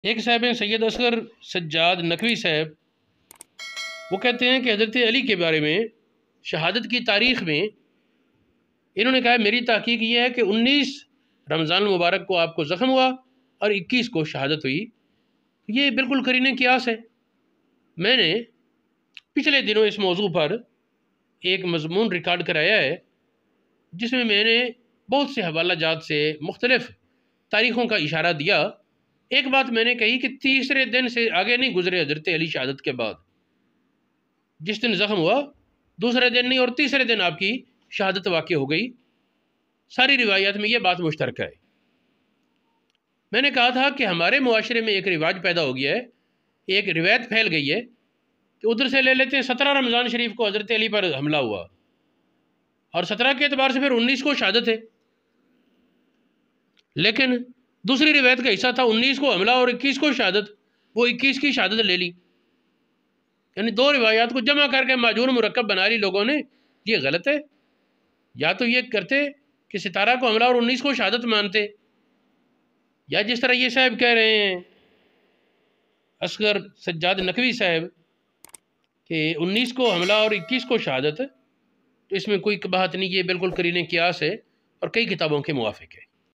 ایک صاحب ہیں سید اصغر سجاد نقوی صاحب، وہ کہتے ہیں کہ حضرت علی کے بارے میں شہادت کی تاریخ میں انہوں نے کہا میری تحقیق یہ ہے کہ 19 رمضان المبارک کو آپ کو زخم ہوا اور 21 کو شہادت ہوئی۔ یہ بالکل قرینہ قیاس ہے۔ میں نے پچھلے دنوں اس موضوع پر ایک مضمون ریکارڈ کرایا ہے جس میں نے بہت سے حوالہ جات سے مختلف تاریخوں کا اشارہ دیا۔ ایک بات میں نے کہی کہ تیسرے دن سے آگے نہیں گزرے حضرت علی شہادت کے بعد، جس دن زخم ہوا دوسرے دن نہیں اور تیسرے دن آپ کی شہادت واقع ہو گئی۔ ساری روایات میں یہ بات مشترکہ ہے۔ میں نے کہا تھا کہ ہمارے معاشرے میں ایک رواج پیدا ہو گیا ہے، ایک روایت پھیل گئی ہے کہ ادھر سے لے لیتے ہیں 17 رمضان شریف کو حضرت علی پر حملہ ہوا اور 17 کے اعتبار سے پھر 19 کو شہادت ہے، لیکن دوسری روایت کا حصہ تھا 19 کو حملہ اور 21 کو شہادت، وہ 21 کی شہادت لے لی۔ یعنی دو روایات کو جمع کر کے معجون مرکب بنا لی لوگوں نے۔ یہ غلط ہے۔ یا تو یہ کرتے کہ 17 کو حملہ اور 19 کو شہادت مانتے، یا جس طرح یہ صاحب کہہ رہے ہیں اصغر سجاد نقوی صاحب کہ 19 کو حملہ اور 21 کو شہادت، تو اس میں کوئی بات نہیں، یہ بالکل قرینہ قیاس ہے اور کئی کتابوں کے موافق ہے۔